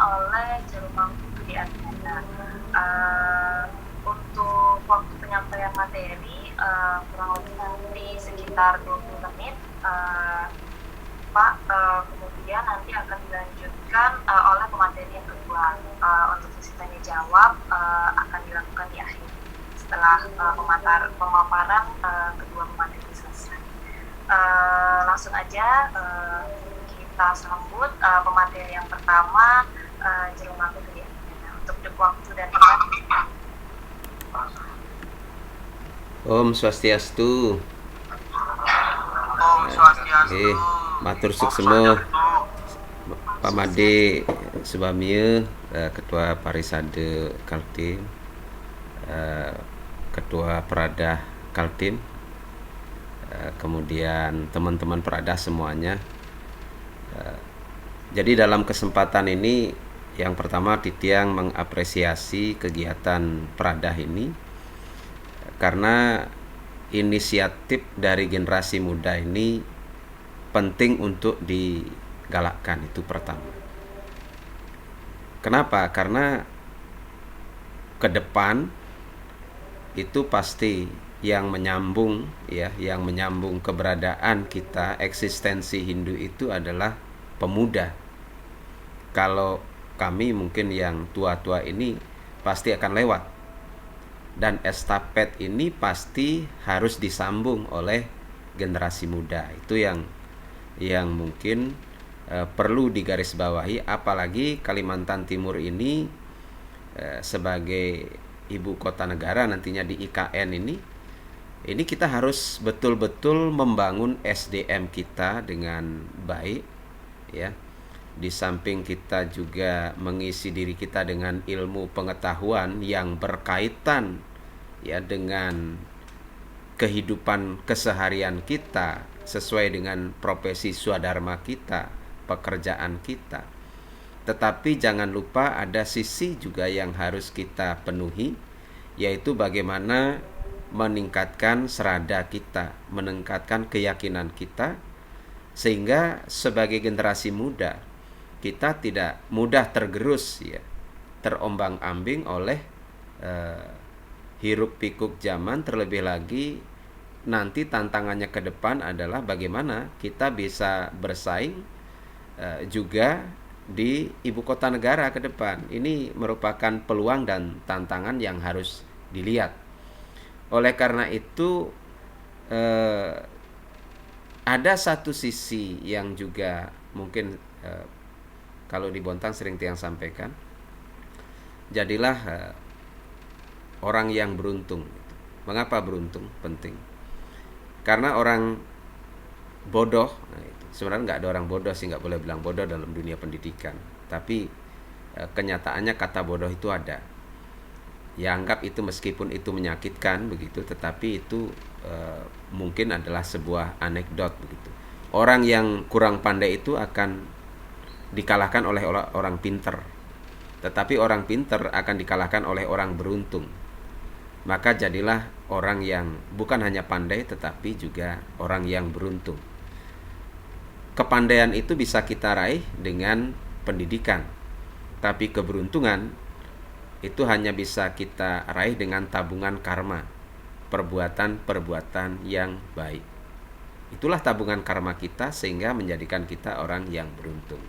oleh Jelumangku di Advina. Untuk waktu penyampaian materi kurang lebih nanti sekitar 20 menit, Pak. Kemudian nanti akan dilanjutkan oleh pemateri yang kedua. Untuk sesi tanya jawab akan dilakukan di akhir setelah pemaparan kedua pemateri selesai. Langsung aja kita sambut pemateri yang pertama, Jelumangku di Advina. Untuk waktu dan tempat. Om Swastiastu. Om Swastiastu. Matur suksema Pamade Subamia, Ketua Parisade Kaltim, Ketua Peradah Kaltim, kemudian teman-teman peradah semuanya. Jadi dalam kesempatan ini yang pertama Titiang mengapresiasi kegiatan peradah ini karena inisiatif dari generasi muda ini penting untuk digalakkan, itu pertama. Kenapa? Karena ke depan itu pasti yang menyambung keberadaan kita, eksistensi Hindu itu adalah pemuda. Kalau kami mungkin yang tua-tua ini pasti akan lewat, dan estafet ini pasti harus disambung oleh generasi muda. Itu yang mungkin perlu digarisbawahi, apalagi Kalimantan Timur ini sebagai ibu kota negara nantinya di IKN ini kita harus betul-betul membangun SDM kita dengan baik, ya. Di samping kita juga mengisi diri kita dengan ilmu pengetahuan yang berkaitan ya dengan kehidupan keseharian kita sesuai dengan profesi swadharma kita, pekerjaan kita. Tetapi jangan lupa ada sisi juga yang harus kita penuhi, yaitu bagaimana meningkatkan serada kita, meningkatkan keyakinan kita, sehingga sebagai generasi muda kita tidak mudah tergerus, ya, terombang-ambing oleh hiruk pikuk zaman. Terlebih lagi nanti tantangannya ke depan adalah bagaimana kita bisa bersaing juga di ibu kota negara ke depan. Ini merupakan peluang dan tantangan yang harus dilihat. Oleh karena itu ada satu sisi yang juga mungkin kalau di Bontang sering Tiang sampaikan, jadilah orang yang beruntung. Mengapa beruntung penting? Karena orang bodoh, sebenarnya nggak ada orang bodoh sih, nggak boleh bilang bodoh dalam dunia pendidikan. Tapi kenyataannya kata bodoh itu ada. Ya, anggap itu meskipun itu menyakitkan begitu, tetapi itu mungkin adalah sebuah anekdot begitu. Orang yang kurang pandai itu akan dikalahkan oleh orang pinter, tetapi orang pinter akan dikalahkan oleh orang beruntung. Maka jadilah orang yang bukan hanya pandai tetapi juga orang yang beruntung. Kepandaian itu bisa kita raih dengan pendidikan, tapi keberuntungan itu hanya bisa kita raih dengan tabungan karma, perbuatan-perbuatan yang baik. Itulah tabungan karma kita sehingga menjadikan kita orang yang beruntung.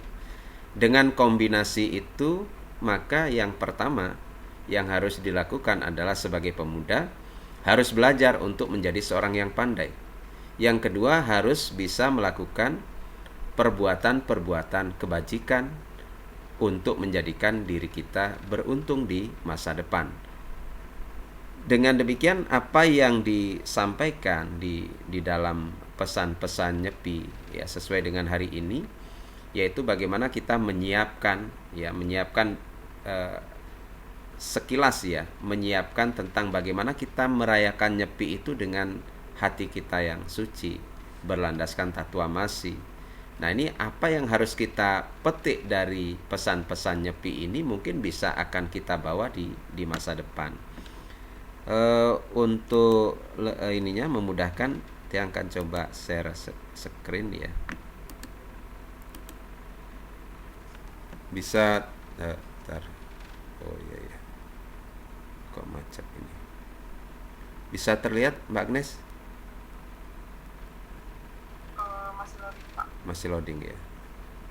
Dengan kombinasi itu, maka yang pertama yang harus dilakukan adalah sebagai pemuda harus belajar untuk menjadi seorang yang pandai. Yang kedua, harus bisa melakukan perbuatan-perbuatan kebajikan untuk menjadikan diri kita beruntung di masa depan. Dengan demikian, apa yang disampaikan di dalam pesan-pesan Nyepi, ya, sesuai dengan hari ini, yaitu bagaimana kita menyiapkan sekilas, ya, menyiapkan tentang bagaimana kita merayakan Nyepi itu dengan hati kita yang suci, berlandaskan tatuamasi. Nah, ini apa yang harus kita petik dari pesan-pesan Nyepi ini mungkin bisa akan kita bawa di masa depan. Untuk ininya memudahkan, saya akan coba share screen, ya. Bisa Ntar. Oh iya ya, kok macet ini. Bisa terlihat Mbak Agnes? Masih loading Pak. Masih loading ya.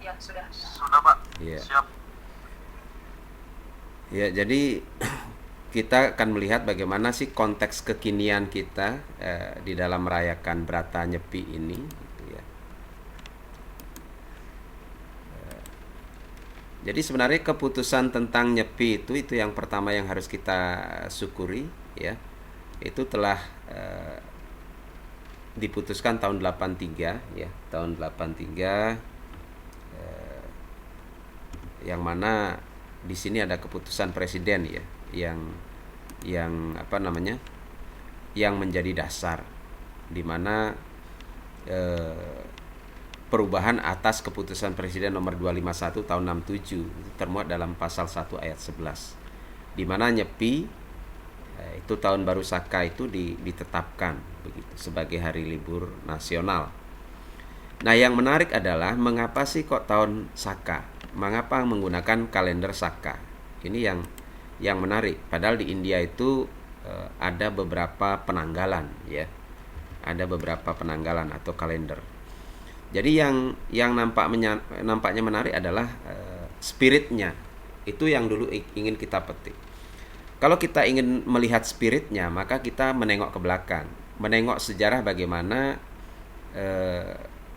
Ya sudah. Sudah Pak. Iya. Siap. Ya, jadi kita akan melihat bagaimana sih konteks kekinian kita di dalam merayakan Brata Nyepi ini, gitu ya. Jadi sebenarnya keputusan tentang Nyepi itu yang pertama yang harus kita syukuri, ya. Itu telah diputuskan tahun 83, ya, tahun 83, yang mana di sini ada keputusan presiden, ya, yang apa namanya, yang menjadi dasar, di mana perubahan atas keputusan presiden nomor 251 tahun 67 termuat dalam pasal 1 ayat 11, di mana Nyepi itu tahun baru Saka itu ditetapkan begitu sebagai hari libur nasional. Nah, yang menarik adalah mengapa sih kok tahun Saka? Mengapa menggunakan kalender Saka? Ini yang menarik. Padahal di India itu ada beberapa penanggalan, ya. Ada beberapa penanggalan atau kalender. Jadi yang nampaknya menarik adalah spiritnya. Itu yang dulu ingin kita petik. Kalau kita ingin melihat spiritnya, maka kita menengok ke belakang, menengok sejarah bagaimana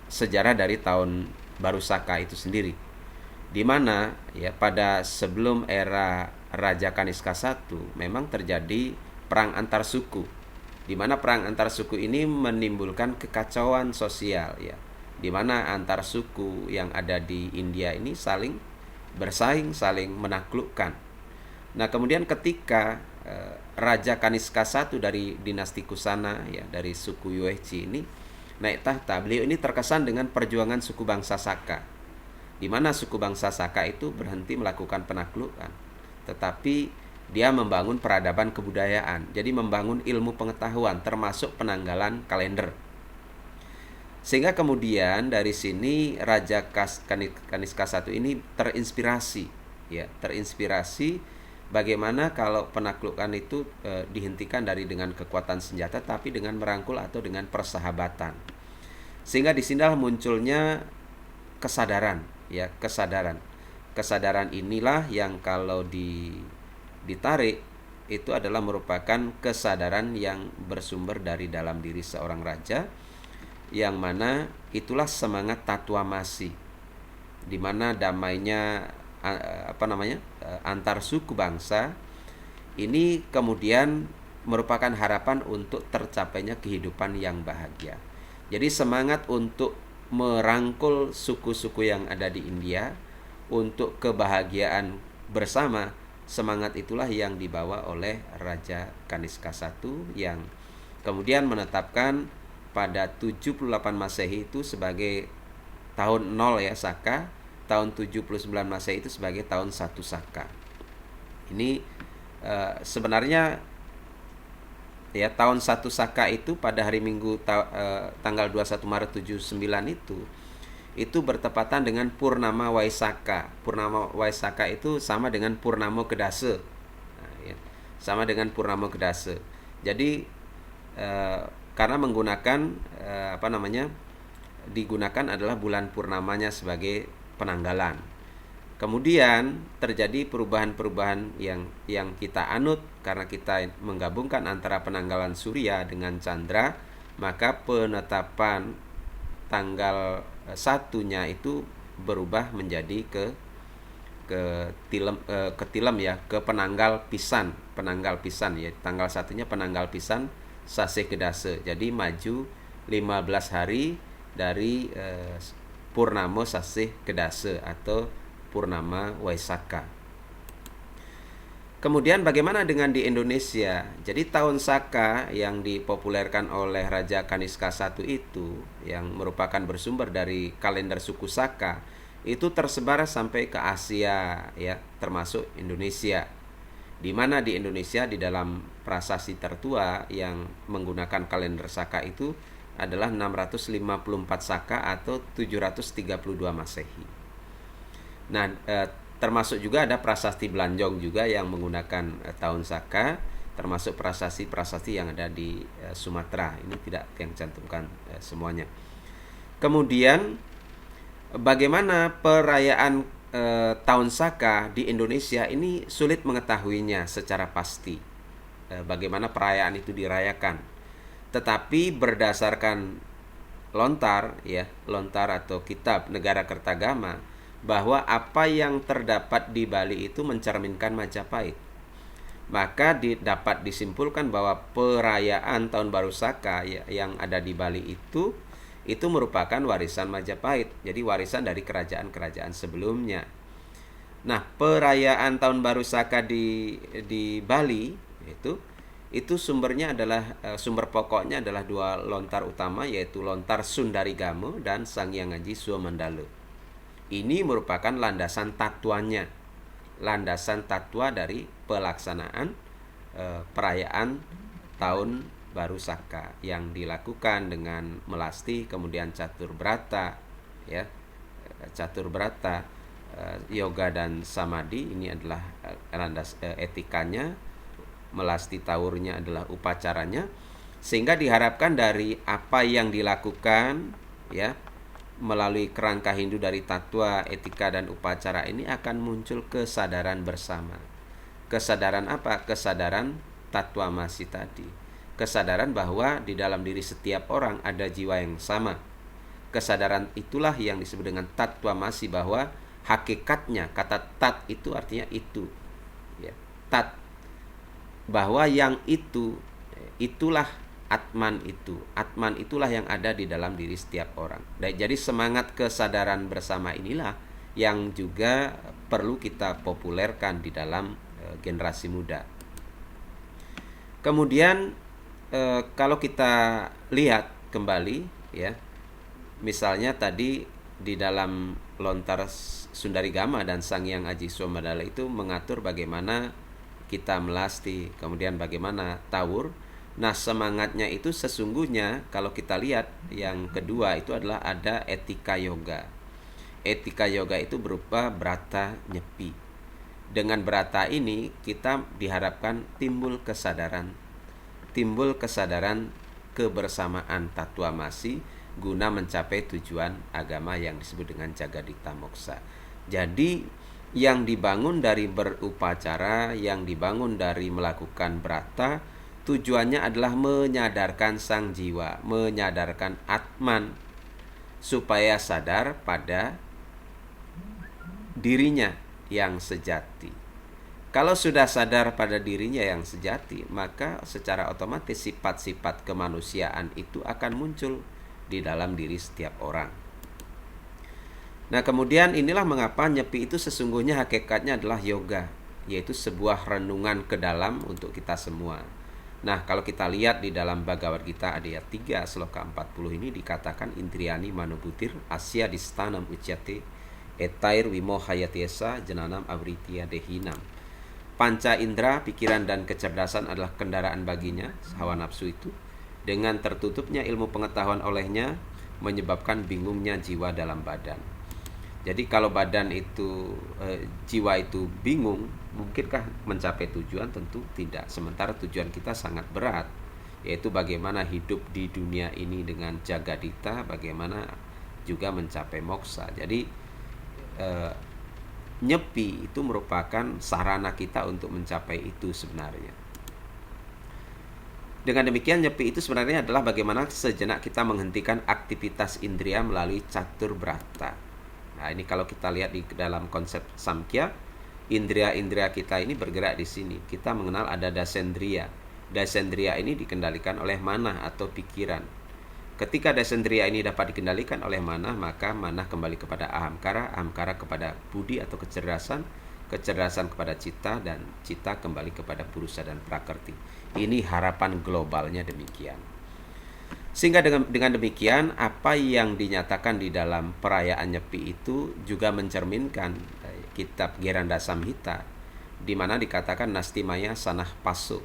sejarah dari tahun baru Saka itu sendiri, di mana ya pada sebelum era Raja Kaniska I memang terjadi perang antar suku, di mana perang antar suku ini menimbulkan kekacauan sosial, ya, di mana antar suku yang ada di India ini saling bersaing, saling menaklukkan. Nah, kemudian ketika Raja Kaniska I dari dinasti Kusana, ya, dari suku Yuechi ini naik tahta, beliau ini terkesan dengan perjuangan suku bangsa Saka, di mana suku bangsa Saka itu berhenti melakukan penaklukan, tetapi dia membangun peradaban kebudayaan, jadi membangun ilmu pengetahuan termasuk penanggalan kalender. Sehingga kemudian dari sini Raja Kaniska I ini terinspirasi, ya, terinspirasi bagaimana kalau penaklukan itu dihentikan dengan kekuatan senjata, tapi dengan merangkul atau dengan persahabatan. Sehingga disinilah munculnya kesadaran, ya, kesadaran inilah yang kalau ditarik itu adalah merupakan kesadaran yang bersumber dari dalam diri seorang raja, yang mana itulah semangat Tatuamasi, di mana damainya antar suku bangsa ini kemudian merupakan harapan untuk tercapainya kehidupan yang bahagia. Jadi semangat untuk merangkul suku-suku yang ada di India untuk kebahagiaan bersama, semangat itulah yang dibawa oleh Raja Kaniska I yang kemudian menetapkan pada 78 Masehi itu sebagai tahun 0, ya, Saka, tahun 79 Masehi itu sebagai tahun 1 Saka. Ini sebenarnya, ya, tahun 1 Saka itu pada hari Minggu tanggal 21 Maret 79 itu bertepatan dengan Purnama Waisaka. Purnama Waisaka itu sama dengan Purnama Kedase. Nah, ya, sama dengan Purnama Kedase. Jadi karena menggunakan digunakan adalah bulan purnamanya sebagai penanggalan. Kemudian terjadi perubahan-perubahan yang kita anut karena kita menggabungkan antara penanggalan Surya dengan Chandra, maka penetapan tanggal satunya itu berubah menjadi ke tilem, ya, ke penanggal pisan, ya, tanggal satunya penanggal pisan Sasih Kedase. Jadi maju 15 hari dari Purnama Sasih Kedase atau Purnama Waisaka. Kemudian bagaimana dengan di Indonesia? Jadi tahun Saka yang dipopulerkan oleh Raja Kaniska I itu, yang merupakan bersumber dari kalender suku Saka, itu tersebar sampai ke Asia, ya, termasuk Indonesia. Di mana di Indonesia di dalam prasasti tertua yang menggunakan kalender Saka itu adalah 654 Saka atau 732 Masehi. Nah, Termasuk juga ada prasasti Belanjong juga yang menggunakan tahun Saka, termasuk prasasti-prasasti yang ada di Sumatera. Ini tidak yang cantumkan semuanya. Kemudian bagaimana perayaan tahun Saka di Indonesia ini sulit mengetahuinya secara pasti. Bagaimana perayaan itu dirayakan. Tetapi berdasarkan lontar atau kitab Negara Kertagama, bahwa apa yang terdapat di Bali itu mencerminkan Majapahit. Maka dapat disimpulkan bahwa perayaan Tahun Baru Saka yang ada di Bali itu merupakan warisan Majapahit. Jadi warisan dari kerajaan-kerajaan sebelumnya. Nah, perayaan Tahun Baru Saka di Bali itu sumbernya adalah sumber pokoknya adalah dua lontar utama, yaitu lontar Sundarigama dan Sanghyang Aji Suwamandala. Ini merupakan landasan tatwa dari pelaksanaan perayaan Tahun Baru Saka yang dilakukan dengan melasti, kemudian catur brata, yoga dan samadhi. Ini adalah landas etikanya, melasti tawurnya adalah upacaranya, sehingga diharapkan dari apa yang dilakukan melalui kerangka Hindu dari tatwa, etika, dan upacara ini akan muncul kesadaran bersama. Kesadaran apa? Kesadaran tatwamasi tadi. Kesadaran bahwa di dalam diri setiap orang ada jiwa yang sama. Kesadaran itulah yang disebut dengan tatwamasi, bahwa hakikatnya, kata tat itu artinya itu. Tat, bahwa yang itulah Atman itu. Atman itulah yang ada di dalam diri setiap orang. Jadi semangat kesadaran bersama inilah yang juga perlu kita populerkan di dalam generasi muda. Kemudian kalau kita lihat kembali misalnya tadi di dalam lontar Sundarigama dan Sanghyang Aji Suwamandala itu mengatur bagaimana kita melasti, kemudian bagaimana tawur. Nah, semangatnya itu sesungguhnya kalau kita lihat yang kedua itu adalah ada etika yoga. Etika yoga itu berupa brata nyepi. Dengan brata ini kita diharapkan timbul kesadaran kebersamaan tatwamasi guna mencapai tujuan agama yang disebut dengan Jagadita Moksa. Jadi yang dibangun dari berupacara, yang dibangun dari melakukan brata, tujuannya adalah menyadarkan sang jiwa, menyadarkan Atman, supaya sadar pada dirinya yang sejati. Kalau sudah sadar pada dirinya yang sejati, maka secara otomatis sifat-sifat kemanusiaan itu akan muncul di dalam diri setiap orang. Nah, kemudian inilah mengapa nyepi itu sesungguhnya hakikatnya adalah yoga, yaitu sebuah renungan ke dalam untuk kita semua. Nah, kalau kita lihat di dalam Bhagavad Gita ayat 3 sloka 40 ini dikatakan indriyani manobutir asya distanam ucyate etair wimohayatyesa jananam avritya dehinam. Panca indera, pikiran dan kecerdasan adalah kendaraan baginya, hawa nafsu itu. Dengan tertutupnya ilmu pengetahuan olehnya menyebabkan bingungnya jiwa dalam badan. Jadi kalau badan itu jiwa itu bingung, mungkinkah mencapai tujuan? Tentu tidak. Sementara tujuan kita sangat berat, yaitu bagaimana hidup di dunia ini dengan Jagadita, bagaimana juga mencapai moksa. Jadi nyepi itu merupakan sarana kita untuk mencapai itu sebenarnya. Dengan demikian nyepi itu sebenarnya adalah bagaimana sejenak kita menghentikan aktivitas indria melalui catur brata. Nah, ini kalau kita lihat di dalam konsep Samkhya, indria-indria kita ini bergerak di sini. Kita mengenal ada dasendriya. Dasendriya ini dikendalikan oleh manah atau pikiran. Ketika dasendriya ini dapat dikendalikan oleh manah, maka manah kembali kepada ahamkara, ahamkara kepada budi atau kecerdasan, kecerdasan kepada cita, dan cita kembali kepada purusa dan prakerti. Ini harapan globalnya demikian. Sehingga dengan demikian apa yang dinyatakan di dalam perayaan Nyepi itu juga mencerminkan kitab Geranda Samhita, di mana dikatakan Nasti Maya Sanah Pasu,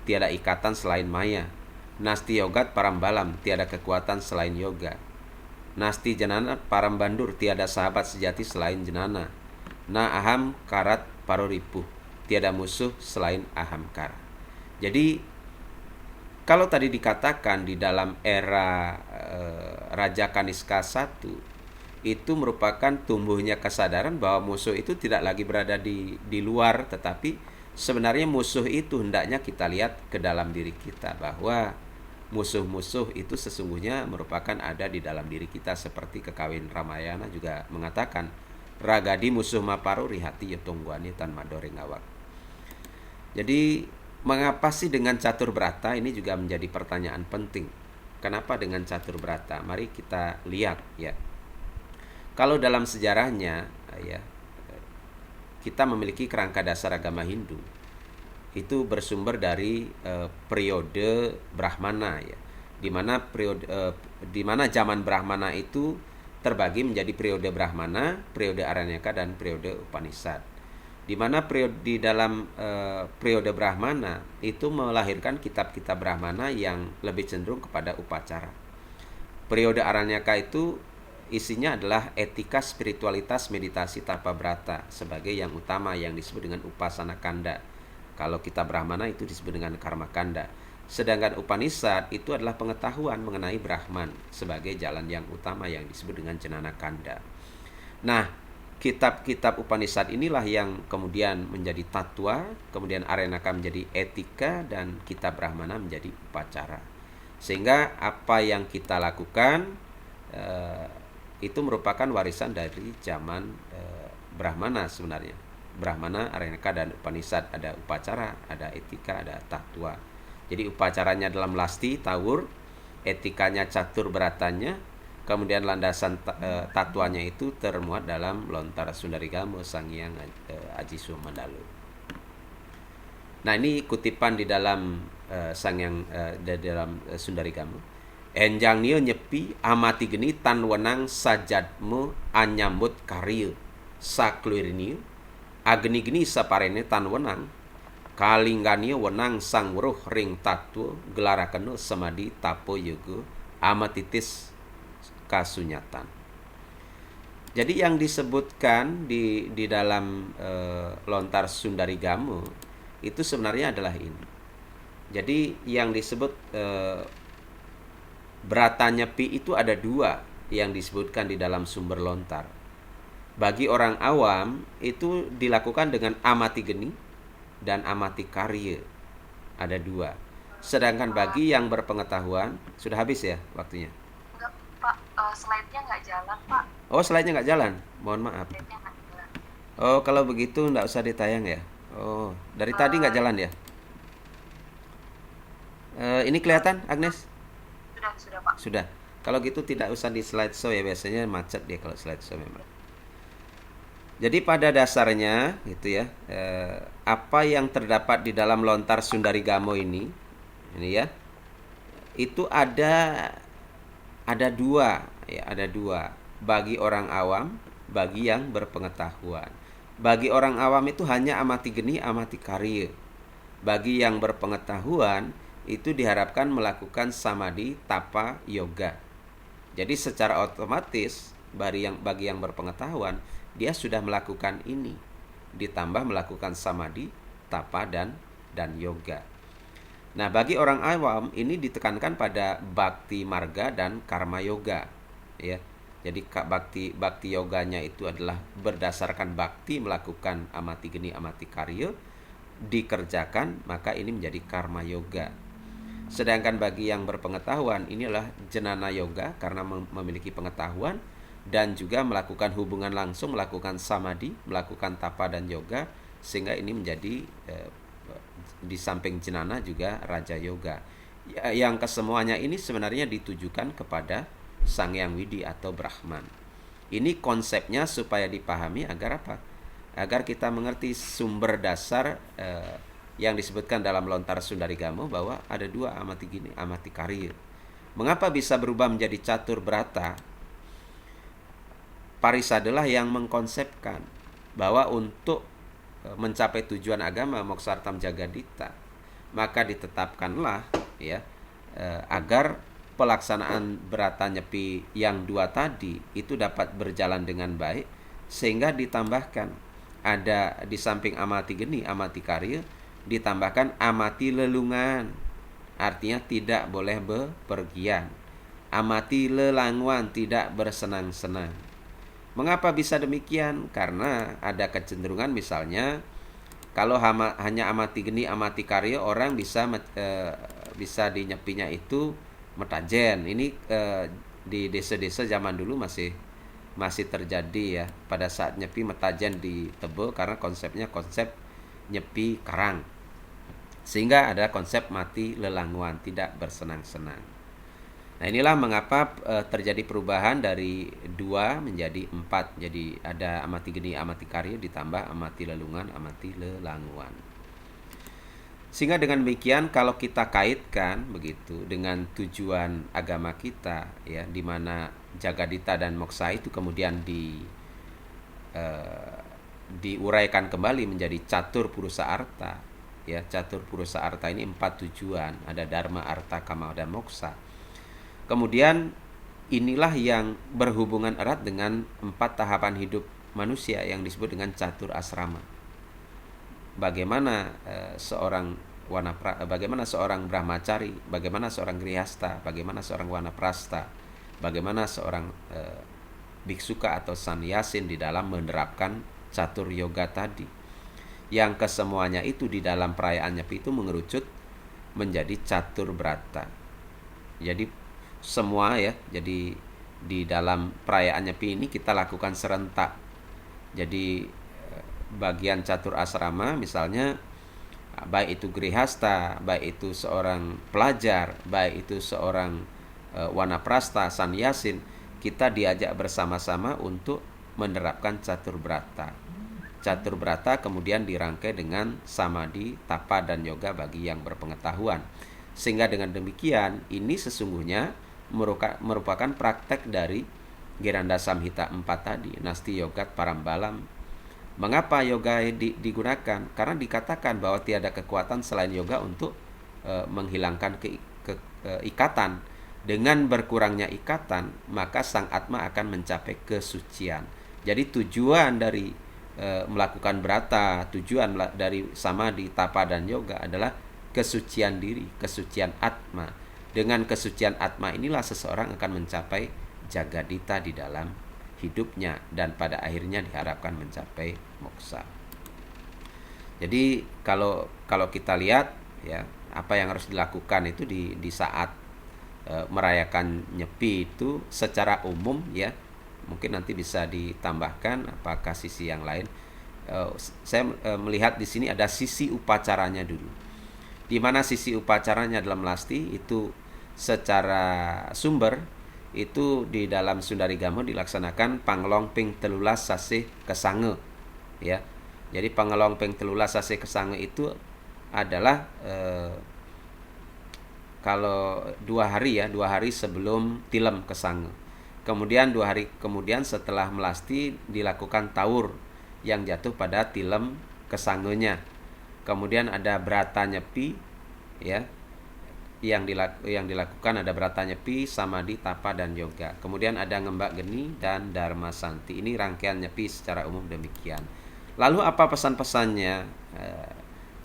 tiada ikatan selain Maya. Nasti Yogat Parambalam, tiada kekuatan selain yoga. Nasti Janana Parambandur, tiada sahabat sejati selain Janana. Na aham karat paroripuh. Tiada musuh selain ahamkara. Jadi kalau tadi dikatakan di dalam era Raja Kaniska I, itu merupakan tumbuhnya kesadaran bahwa musuh itu tidak lagi berada di luar, tetapi sebenarnya musuh itu hendaknya kita lihat ke dalam diri kita, bahwa musuh-musuh itu sesungguhnya merupakan ada di dalam diri kita, seperti Kekawin Ramayana juga mengatakan, ragadi musuh maparu rihati yotongguani tan madore ngawak. Jadi mengapa sih dengan catur berata? Ini juga menjadi pertanyaan penting. Kenapa dengan catur berata? Mari kita lihat ya. Kalau dalam sejarahnya ya, kita memiliki kerangka dasar agama Hindu. Itu bersumber dari periode Brahmana ya. Di mana zaman Brahmana itu terbagi menjadi periode Brahmana, periode Aranyaka, dan periode Upanishad. Di mana di dalam periode Brahmana itu melahirkan kitab-kitab Brahmana yang lebih cenderung kepada upacara. Periode Aranyaka itu isinya adalah etika, spiritualitas, meditasi, tapa brata sebagai yang utama, yang disebut dengan upasana kanda. Kalau kitab Brahmana itu disebut dengan karma kanda. Sedangkan Upanishad itu adalah pengetahuan mengenai Brahman sebagai jalan yang utama, yang disebut dengan jenana kanda. Nah, kitab-kitab Upanishad inilah yang kemudian menjadi tatwa, kemudian Aranaka menjadi etika, dan kitab Brahmana menjadi upacara. Sehingga apa yang kita lakukan itu merupakan warisan dari zaman Brahmana sebenarnya. Brahmana, Aranaka, dan Upanishad. Ada upacara, ada etika, ada tatwa. Jadi upacaranya dalam lasti, tawur, etikanya catur beratanya, kemudian landasan tatwanya itu termuat dalam Lontar Sundarigamo Sanghyang Aji Sumandalu. Nah, ini kutipan di dalam Sanghyang dalam Sundarigamo. Enjang niyo nyepi amati geni tan wenang sajadmu anyambut karya sakluir niyo agni geni saparene tan wenang kalingganio wenang sang weruh ring tatwa gelarakeno samadi tapo yoga amatitis kasunyatan. Jadi yang disebutkan di dalam Lontar Sundarigamo itu sebenarnya adalah ini. Jadi yang disebut Brata Nyepi itu ada dua yang disebutkan di dalam sumber lontar. Bagi orang awam itu dilakukan dengan amati geni dan amati karya. Ada dua. Sedangkan bagi yang berpengetahuan, sudah habis ya waktunya? Enggak, Pak. Slide-nya nggak jalan, Pak. Oh, slide-nya nggak jalan? Mohon maaf. Slide-nya nggak jalan. Oh, kalau begitu nggak usah ditayang ya? Oh, dari tadi nggak jalan ya? Ini kelihatan, Agnes? Sudah, Pak. Sudah. Kalau gitu tidak usah di slideshow ya, biasanya macet dia kalau slideshow memang. Jadi pada dasarnya gitu ya, apa yang terdapat di dalam Lontar Sundarigamo ini ya, itu ada dua ya, ada dua. Bagi orang awam, bagi yang berpengetahuan. Bagi orang awam itu hanya amati geni, amati karya. Bagi yang berpengetahuan itu diharapkan melakukan samadhi, tapa, yoga. Jadi secara otomatis bagi yang berpengetahuan, dia sudah melakukan ini, ditambah melakukan samadhi, tapa, dan yoga. Nah, bagi orang awam ini ditekankan pada bhakti marga dan karma yoga ya. Jadi bhakti yoganya itu adalah berdasarkan bhakti, melakukan amati geni, amati karya, dikerjakan, maka ini menjadi karma yoga. Sedangkan bagi yang berpengetahuan, inilah jenana yoga karena memiliki pengetahuan dan juga melakukan hubungan langsung, melakukan samadhi, melakukan tapa dan yoga, sehingga ini menjadi di samping jenana juga raja yoga. Yang kesemuanya ini sebenarnya ditujukan kepada Sang Hyang Widi atau Brahman. Ini konsepnya supaya dipahami agar apa? Agar kita mengerti sumber dasar yang disebutkan dalam Lontar Sundarigamo bahwa ada dua, amati gini, amati karya. Mengapa bisa berubah menjadi catur berata? Parisadalah yang mengkonsepkan bahwa untuk mencapai tujuan agama Moksartam Jagadita, maka ditetapkanlah ya agar pelaksanaan Brata Nyepi yang dua tadi itu dapat berjalan dengan baik, sehingga ditambahkan ada di samping amati geni, amati karya, ditambahkan amati lelungan. Artinya tidak boleh bepergian. Amati lelanguan, tidak bersenang-senang. Mengapa bisa demikian? Karena ada kecenderungan misalnya kalau hanya amati geni, amati karya, orang bisa dinyepinya itu metajen. Ini di desa-desa zaman dulu masih terjadi ya, pada saat nyepi metajen di Tebe, karena konsepnya konsep nyepi karang. Sehingga ada konsep mati lelanguan, tidak bersenang-senang. Nah, inilah mengapa terjadi perubahan dari 2 menjadi 4. Jadi ada amati geni, amati karya ditambah amati lelungan, amati lelanguan. Sehingga dengan demikian kalau kita kaitkan begitu dengan tujuan agama kita ya, di mana Jagadita dan Moksa itu kemudian diuraikan kembali menjadi catur purusa arta. Ya, catur purusa arta ini 4 tujuan, ada dharma, arta, kama, dan moksa. Kemudian inilah yang berhubungan erat dengan 4 tahapan hidup manusia yang disebut dengan catur asrama. Bagaimana bagaimana seorang brahmacari, bagaimana seorang grihasta, bagaimana seorang wanaprasta, bagaimana seorang biksuka atau sannyasin di dalam menerapkan catur yoga tadi. Yang kesemuanya itu di dalam perayaan Nyepi itu mengerucut menjadi catur brata. Jadi semua ya, jadi di dalam perayaan Nyepi ini kita lakukan serentak. Jadi bagian catur asrama misalnya, baik itu grihasta, baik itu seorang pelajar, baik itu seorang wanaprasta, sannyasin, kita diajak bersama-sama untuk menerapkan catur brata. Catur brata kemudian dirangkai dengan samadhi, tapa, dan yoga bagi yang berpengetahuan. Sehingga dengan demikian ini sesungguhnya merupakan praktek dari Giranda Samhita 4 tadi, Nasti Yogat Parambalam. Mengapa yoga digunakan? Karena dikatakan bahwa tiada kekuatan selain yoga untuk menghilangkan ikatan. Dengan berkurangnya ikatan, maka sang Atma akan mencapai kesucian. Jadi tujuan dari melakukan brata, tujuan dari samadhi, tapa, dan yoga adalah kesucian diri, kesucian Atma. Dengan kesucian Atma inilah seseorang akan mencapai Jagadita di dalam hidupnya dan pada akhirnya diharapkan mencapai moksa. Jadi kalau kita lihat ya, apa yang harus dilakukan itu di saat merayakan Nyepi itu secara umum ya, mungkin nanti bisa ditambahkan apakah sisi yang lain. Saya melihat di sini ada sisi upacaranya dulu. Di mana sisi upacaranya dalam Lasti itu secara sumber itu di dalam Sundarigama dilaksanakan panglongping telulas sasih kesange ya. Jadi panglongping telulas sasih kesange itu adalah kalau 2 hari sebelum tilem kesange. Kemudian 2 hari kemudian setelah melasti dilakukan taur yang jatuh pada tilem kesangenya. Kemudian ada brata Nyepi ya, yang dilakukan ada brata Nyepi, samadhi, tapa, dan yoga. Kemudian ada ngembak geni dan dharma santi. Ini rangkaian Nyepi secara umum demikian. Lalu apa pesan-pesannya?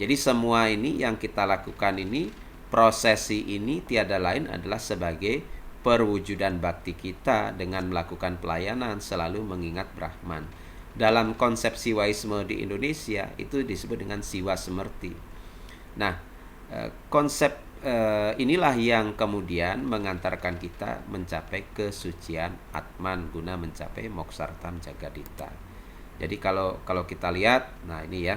Jadi semua ini yang kita lakukan ini, prosesi ini tiada lain adalah sebagai perwujudan bakti kita dengan melakukan pelayanan selalu mengingat Brahman. Dalam konsep Siwaisme di Indonesia itu disebut dengan Siwa Semerti. Nah, konsep inilah yang kemudian mengantarkan kita mencapai kesucian Atman guna mencapai moksartam Jagadita. Jadi kalau kita lihat, nah ini ya,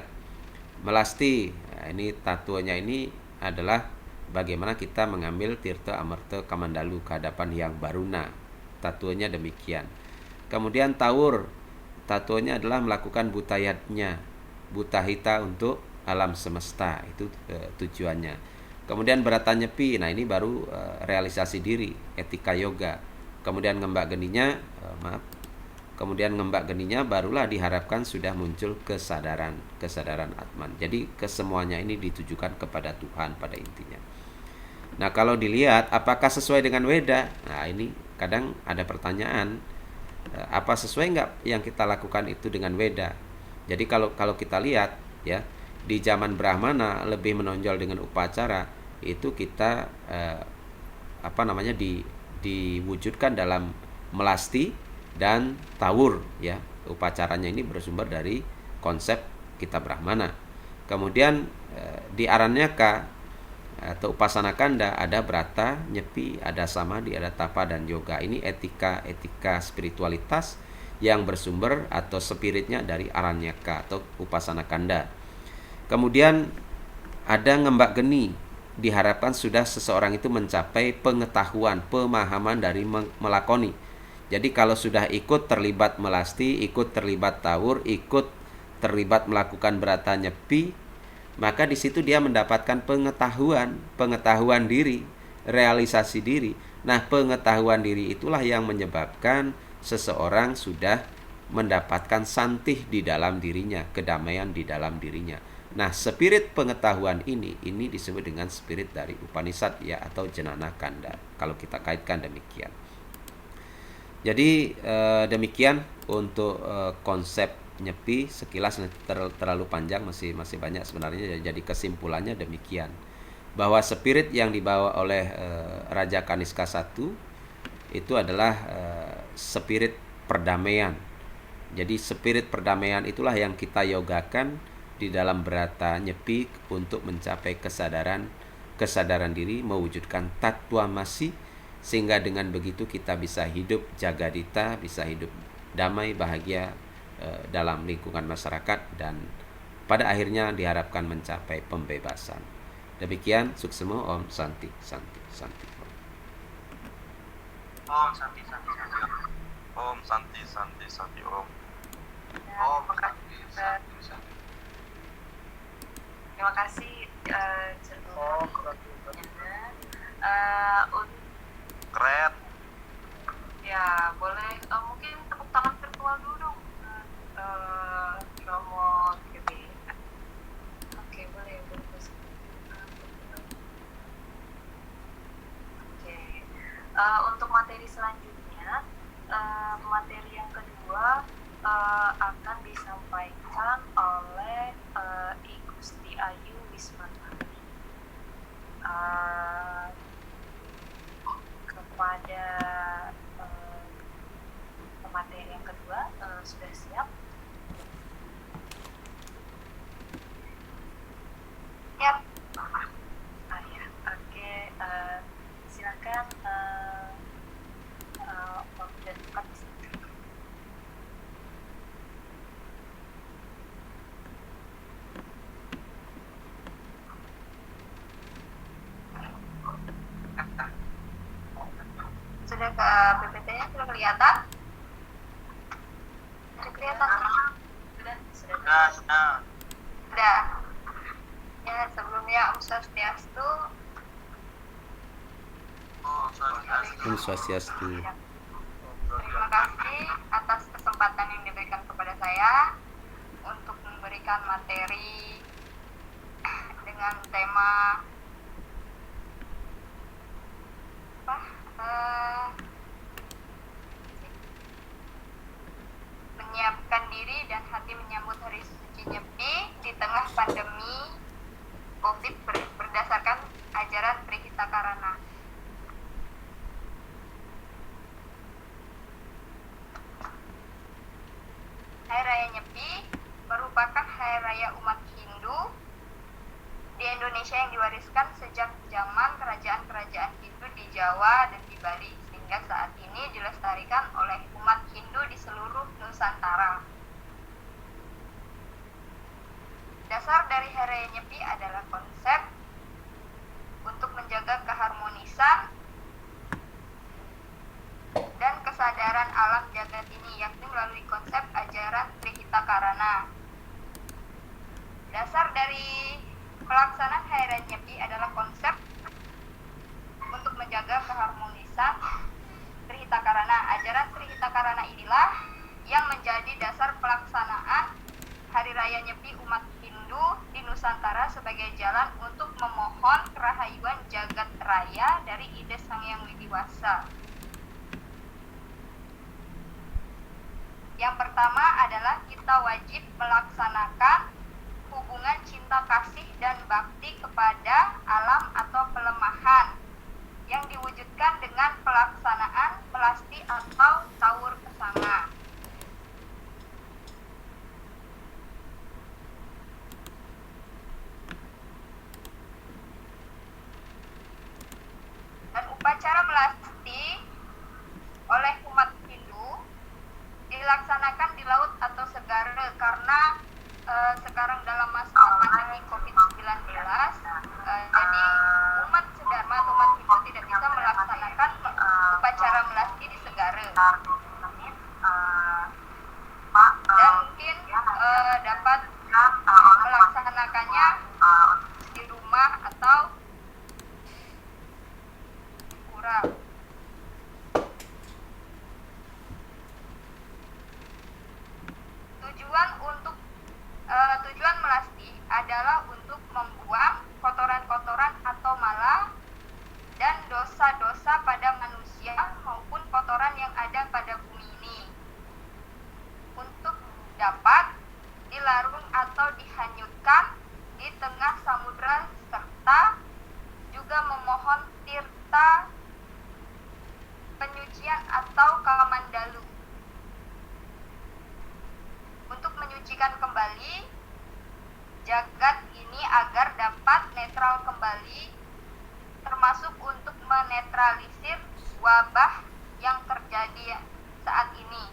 melasti, nah ini tatuanya ini adalah bagaimana kita mengambil tirta amerta kamandalu ke hadapan yang baruna. Tatuanya demikian. Kemudian taur, tatuanya adalah melakukan butayatnya, butahita untuk alam semesta, itu tujuannya. Kemudian brata Nyepi, nah ini baru realisasi diri, etika yoga. Kemudian ngembak geninya, kemudian ngembak geninya barulah diharapkan sudah muncul kesadaran Atman. Jadi kesemuanya ini ditujukan kepada Tuhan pada intinya. Nah kalau dilihat apakah sesuai dengan Weda? Nah ini kadang ada pertanyaan, apa sesuai nggak yang kita lakukan itu dengan Weda? Jadi kalau kita lihat ya, di zaman Brahmana lebih menonjol dengan upacara itu kita diwujudkan dalam melasti dan tawur ya. Upacaranya ini bersumber dari konsep kita Brahmana. Kemudian di Aranyaka atau upasana kanda ada brata, nyepi, ada samadhi, ada tapa dan yoga. Ini etika spiritualitas yang bersumber atau spiritnya dari Aranyaka atau upasana kanda. Kemudian ada ngembak geni. Diharapkan sudah seseorang itu mencapai pengetahuan, pemahaman dari melakoni. Jadi kalau sudah ikut terlibat melasti, ikut terlibat tawur, ikut terlibat melakukan brata nyepi, maka di situ dia mendapatkan pengetahuan diri, realisasi diri. Nah, pengetahuan diri itulah yang menyebabkan seseorang sudah mendapatkan santih di dalam dirinya, kedamaian di dalam dirinya. Nah, spirit pengetahuan ini disebut dengan spirit dari Upanishad ya, atau Jnana Kanda kalau kita kaitkan demikian. Jadi demikian untuk konsep nyepi. Sekilas terlalu panjang, masih banyak sebenarnya. Jadi kesimpulannya demikian, bahwa spirit yang dibawa oleh Raja Kaniska I itu adalah spirit perdamaian. Jadi spirit perdamaian itulah yang kita yogakan di dalam brata nyepi untuk mencapai kesadaran diri, mewujudkan tatwamasi, sehingga dengan begitu kita bisa hidup jagadita, bisa hidup damai, bahagia dalam lingkungan masyarakat, dan pada akhirnya diharapkan mencapai pembebasan. Demikian, suksemo. Om Santi Santi Santi. Om Santi Santi Santi. Om Santi Santi Santi Om. Om terima kasih Keren. ya boleh mungkin tepuk tangan virtual dulu dong. Romo gitu. Oke, boleh. Oke. Untuk materi selanjutnya, materi yang kedua akan disampaikan oleh I Gusti Ayu Wismanari. Kepada materi yang kedua, sudah siap? Siap. Ya, oke. Silakan waktu dan tempat di sini. Sudah ke PPT-nya sudah kelihatan? Sudah kelihatan? Sudah. Ya, sebelumnya Om Swastiastu. Om Swastiastu. Terima kasih atas kesempatan yang diberikan kepada saya untuk memberikan materi dengan tema menyiapkan diri dan hati menyambut hari suci Nyepi di tengah pandemi COVID berdasarkan ajaran Trihitakarana. Hari Raya Nyepi merupakan hari raya umat Hindu di Indonesia yang diwariskan sejak zaman kerajaan-kerajaan Hindu di Jawa dan di Bali, sehingga saat ini dilestarikan oleh umat Hindu di seluruh Nusantara. Dasar dari Hari Raya Nyepi adalah konsep untuk menjaga keharmonisan dan kesadaran alam jagat ini, yakni melalui konsep ajaran Trihitakarana. Dasar dari pelaksanaan Hari Raya Nyepi adalah konsep untuk menjaga keharmonisan Trihitakarana. Ajaran Trihitakarana inilah yang menjadi dasar pelaksanaan Hari Raya Nyepi umat Hindu di Nusantara sebagai jalan untuk memohon kerahayuan jagat raya dari ide Sang Hyang Widiwasa. Yang pertama adalah kita kita wajib melaksanakan hubungan cinta kasih dan bakti kepada alam atau pelemahan yang diwujudkan dengan pelaksanaan melasti atau taur kesanga. Dan upacara melasti oleh umat Hindu dilaksanakan di laut atau segara karena sekarang dalam masa pandemi COVID-19, jadi umat sedharma atau umat Hindu tidak bisa melaksanakan upacara melasti di segara. Dan mungkin dapat melaksanakannya di rumah atau pura. Tujuan melasti adalah untuk membuang kotoran-kotoran atau malah dan dosa-dosa pada manusia maupun kotoran yang ada pada bumi ini, untuk dapat dilarung atau dihanyutkan di tengah samudra, serta juga memohon tirta penyucian atau kamandalu untuk menyucikan kembali jagat ini agar dapat netral kembali, termasuk untuk menetralisir wabah yang terjadi saat ini.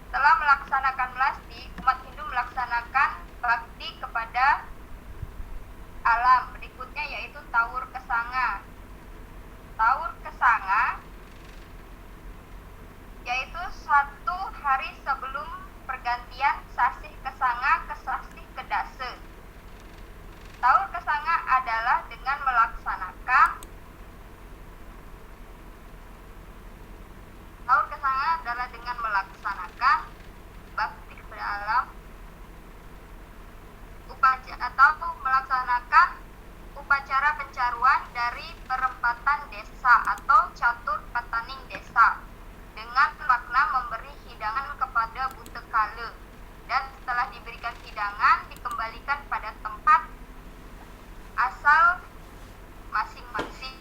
Setelah melaksanakan melasti, umat Hindu melaksanakan bakti kepada alam. Berikutnya yaitu taur kesanga. Taur kesanga yaitu 1 hari sebelum pergantian sasih kesanga ke sasih kedase. Taur kesanga adalah dengan melaksanakan bakti kepada alam atau melaksanakan upacara pencaruan dari perempatan desa atau catur pataning desa dengan makna memberi hidangan kepada buta kala, dan setelah diberikan hidangan dikembalikan pada tempat asal masing-masing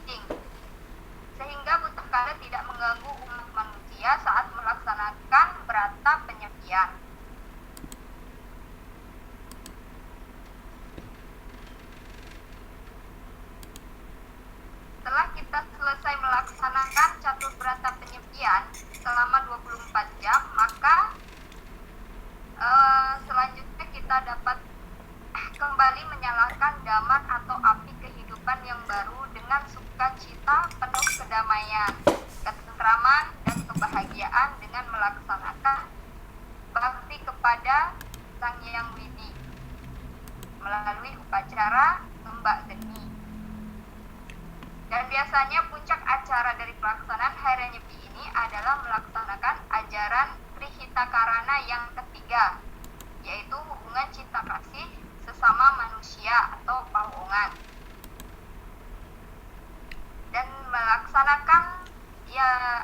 sehingga buta kala tidak mengganggu umat manusia saat melaksanakan berata penyepian. Setelah kita selesai melaksanakan catur berata penyepian selama 24 jam, maka selanjutnya kita dapat kembali menyalakan damar atau api kehidupan yang baru dengan sukacita penuh kedamaian, ketentraman, dan kebahagiaan dengan melaksanakan bakti kepada Sang Hyang Widi melalui upacara Mbak Geni. Dan biasanya puncak acara dari pelaksanaan Hari Raya Nyepi ini adalah melaksanakan ajaran Trihitakarana yang ketiga, yaitu hubungan cinta kasih sesama manusia atau pawongan. Dan melaksanakan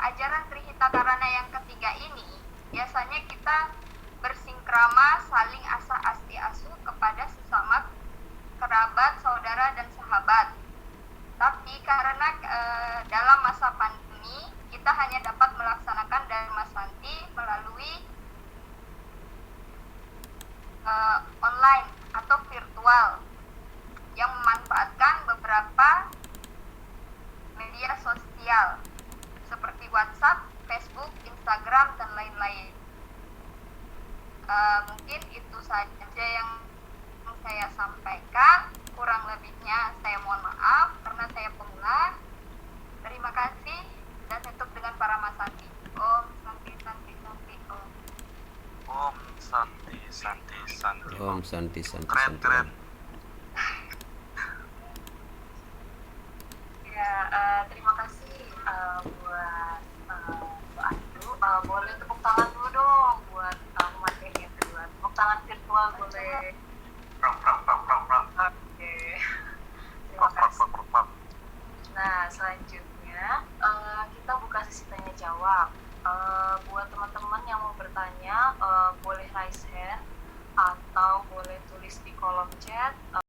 ajaran Trihitakarana yang ketiga ini, biasanya kita bersingkrama saling asa asti asu kepada sesama kerabat, saudara, dan sahabat. Tapi karena dalam masa pandemi kita hanya dapat melaksanakan Dharma Santi melalui online atau virtual yang memanfaatkan beberapa media sosial seperti WhatsApp, Facebook, Instagram, dan lain-lain. Mungkin itu saja yang saya sampaikan. Kurang lebihnya saya mohon maaf karena saya pemula. Terima kasih dan tutup dengan para Masanti. Om Santi Santi Santi Om. Om Santi Santi Santi. Om Santi Santi Keren Santi. keren. Ya, terima kasih buat Bu Andu. Boleh tepuk tangan dulu dong buat materi yang kedua. Tepuk tangan virtual boleh. Prang prang prang prang prang. Oke. Terima kasih. Nah, selanjutnya Buat teman-teman yang mau bertanya, boleh raise hand atau boleh tulis di kolom chat.